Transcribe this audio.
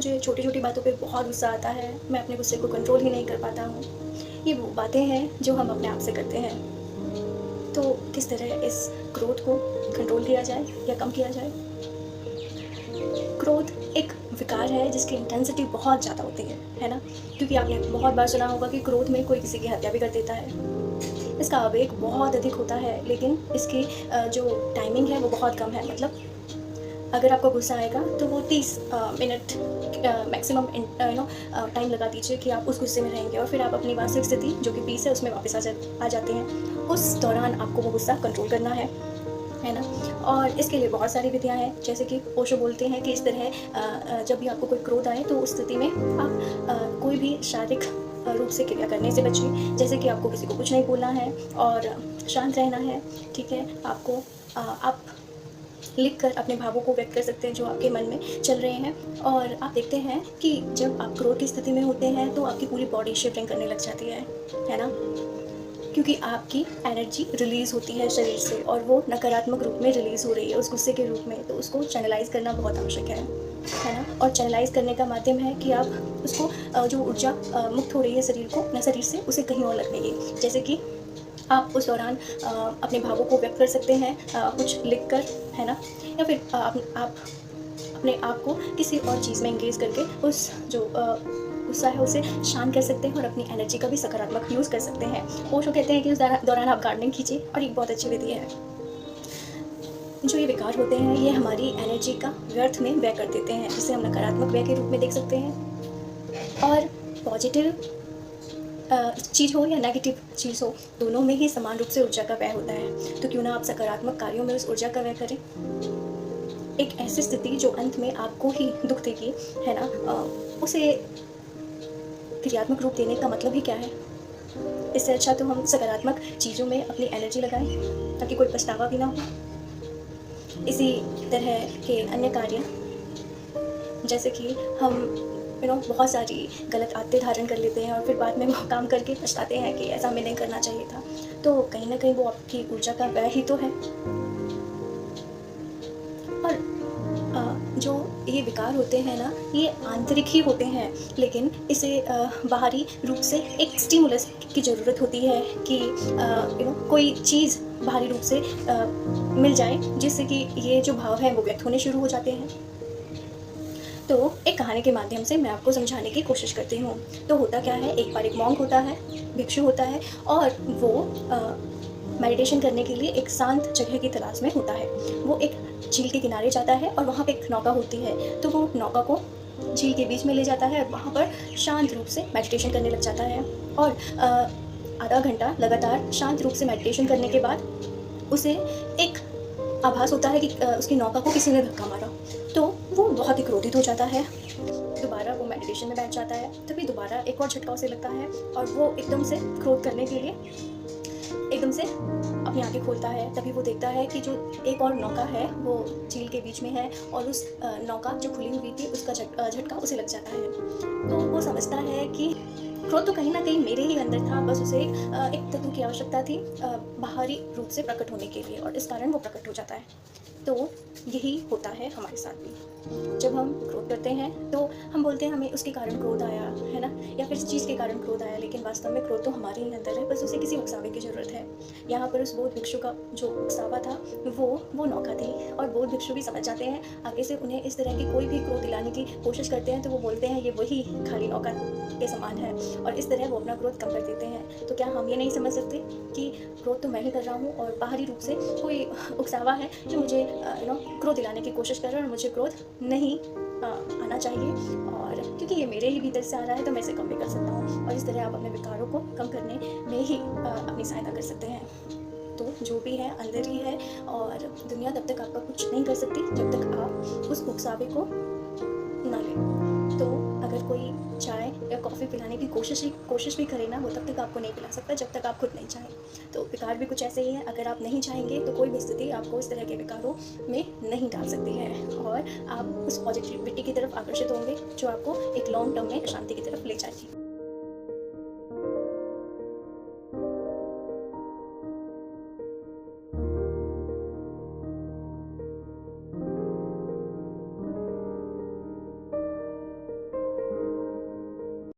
मुझे छोटी छोटी बातों पे बहुत गुस्सा आता है, मैं अपने गुस्से को कंट्रोल ही नहीं कर पाता हूँ। ये वो बातें हैं जो हम अपने आप से करते हैं। तो किस तरह इस क्रोध को कंट्रोल किया जाए या कम किया जाए? क्रोध एक विकार है जिसकी इंटेंसिटी बहुत ज़्यादा होती है ना? क्योंकि आपने बहुत बार सुना होगा कि क्रोध में कोई किसी की हत्या भी कर देता है। इसका आवेग बहुत अधिक होता है, लेकिन इसकी जो टाइमिंग है वो बहुत कम है। मतलब अगर आपको गुस्सा आएगा तो वो 30 मिनट मैक्सिमम टाइम लगा दीजिए कि आप उस गुस्से में रहेंगे, और फिर आप अपनी मानसिक स्थिति जो कि पीस है उसमें वापस आ जाते हैं। उस दौरान आपको वो गुस्सा कंट्रोल करना है ना? और इसके लिए बहुत सारी विधियाँ हैं, जैसे कि ओशो बोलते हैं कि इस तरह जब भी आपको कोई क्रोध आए तो उस स्थिति में आप कोई भी शारीरिक रूप से क्रिया करने से बचिए। जैसे कि आपको किसी को कुछ नहीं बोलना है और शांत रहना है, ठीक है? आपको आप लिख कर अपने भावों को व्यक्त कर सकते हैं जो आपके मन में चल रहे हैं। और आप देखते हैं कि जब आप क्रोध की स्थिति में होते हैं तो आपकी पूरी बॉडी शिवरिंग करने लग जाती है ना? क्योंकि आपकी एनर्जी रिलीज़ होती है शरीर से, और वो नकारात्मक रूप में रिलीज़ हो रही है उस गुस्से के रूप में। तो उसको चैनलाइज़ करना बहुत आवश्यक है ना? और चैनलाइज़ करने का माध्यम है कि आप उसको जो ऊर्जा मुक्त हो रही है शरीर से उसे कहीं और लगने दें। जैसे कि आप उस दौरान अपने भावों को व्यक्त कर सकते हैं कुछ लिख कर, है ना? या फिर आप अपने आप को किसी और चीज़ में एंगेज करके उस जो गुस्सा है उसे शांत कर सकते हैं, और अपनी एनर्जी का भी सकारात्मक यूज़ कर सकते हैं। ओशो कहते हैं कि उस दौरान आप गार्डनिंग कीजिए, और एक बहुत अच्छी विधि है। जो ये विकार होते हैं ये हमारी एनर्जी का व्यर्थ में व्यय कर देते हैं, जिसे हम नकारात्मक व्यय के रूप में देख सकते हैं। और पॉजिटिव चीज़ हो या नेगेटिव चीज़ हो, दोनों में ही समान रूप से ऊर्जा का व्यय होता है। तो क्यों ना आप सकारात्मक कार्यों में उस ऊर्जा का व्यय करें। एक ऐसी स्थिति जो अंत में आपको ही दुख देगी, है ना? उसे क्रियात्मक रूप देने का मतलब ही क्या है? इससे अच्छा तो हम सकारात्मक चीज़ों में अपनी एनर्जी लगाएं, ताकि कोई पछतावा भी ना हो। इसी तरह के अन्य कार्य, जैसे कि हम बहुत सारी गलत आदतें धारण कर लेते हैं और फिर बाद में वो काम करके पछताते हैं कि ऐसा हमें नहीं करना चाहिए था। तो कहीं न कहीं वो आपकी ऊर्जा का व्यय ही तो है। और जो ये विकार होते हैं ना, ये आंतरिक ही होते हैं, लेकिन इसे बाहरी रूप से एक स्टिमुलस की ज़रूरत होती है कि कोई चीज़ बाहरी रूप से मिल जाए, जिससे कि ये जो भाव हैं वो व्यक्त होने शुरू हो जाते हैं। तो एक कहानी के माध्यम से मैं आपको समझाने की कोशिश करती हूँ। तो होता क्या है, एक बार एक मॉन्क होता है, भिक्षु होता है, और वो मेडिटेशन करने के लिए एक शांत जगह की तलाश में होता है। वो एक झील के किनारे जाता है और वहाँ पे एक नौका होती है। तो वो नौका को झील के बीच में ले जाता है और वहाँ पर शांत रूप से मेडिटेशन करने लग जाता है। और आधा घंटा लगातार शांत रूप से मेडिटेशन करने के बाद उसे एक आभास होता है कि उसकी नौका को किसी ने धक्का मारा। तो वो बहुत ही क्रोधित हो जाता है। दोबारा वो मेडिटेशन में बैठ जाता है, तभी दोबारा एक और झटका उसे लगता है, और वो एकदम से क्रोध करने के लिए एकदम से अपनी आँखें खोलता है। तभी वो देखता है कि जो एक और नौका है वो झील के बीच में है, और उस नौका जो खुली हुई थी उसका झटका उसे लग जाता है। तो वो समझता है कि क्रोध तो कहीं ना कहीं मेरे ही अंदर था, बस उसे एक तत्व की आवश्यकता थी बाहरी रूप से प्रकट होने के लिए, और इस कारण वो प्रकट हो जाता है। तो यही होता है हमारे साथ भी। जब हम क्रोध करते हैं तो हम बोलते हैं हमें उसके कारण क्रोध आया, है ना? या फिर इस चीज़ के कारण क्रोध आया, लेकिन वास्तव में क्रोध तो हमारे ही अंदर है, बस उसे किसी उकसावे की ज़रूरत है। यहाँ पर उस बौद्ध भिक्षु का जो उकसावा था वो नौका थी, और बौद्ध भिक्षु भी समझ जाते हैं। आगे से उन्हें इस तरह की कोई भी क्रोध दिलाने की कोशिश करते हैं तो वो बोलते हैं ये वही खाली नौका के समान है, और इस तरह वो अपना क्रोध कम कर देते हैं। तो क्या हम ये नहीं समझ सकते कि क्रोध तो मैं ही कर रहा हूँ, और बाहरी रूप से कोई उकसावा है जो मुझे क्रोध दिलाने की कोशिश कर रहा है, और मुझे क्रोध नहीं आना चाहिए, और क्योंकि ये मेरे ही भीतर से आ रहा है तो मैं इसे कम भी कर सकता हूँ। और इस तरह आप अपने विकारों को कम करने में ही अपनी सहायता कर सकते हैं। तो जो भी है अंदर ही है, और दुनिया तब तक आपका कुछ नहीं कर सकती जब तक आप उस उकसावे को ना लें। तो अगर कोई चाय या कॉफ़ी पिलाने की कोशिश भी करे ना, वो तब तक आपको नहीं पिला सकता जब तक आप खुद नहीं चाहें। तो विकार भी कुछ ऐसे ही है, अगर आप नहीं चाहेंगे तो कोई भी स्थिति आपको इस तरह के विकारों में नहीं डाल सकती है, और आप उस पॉजिटिविटी की तरफ आकर्षित होंगे जो आपको एक लॉन्ग टर्म में शांति की तरफ ले जाएगी।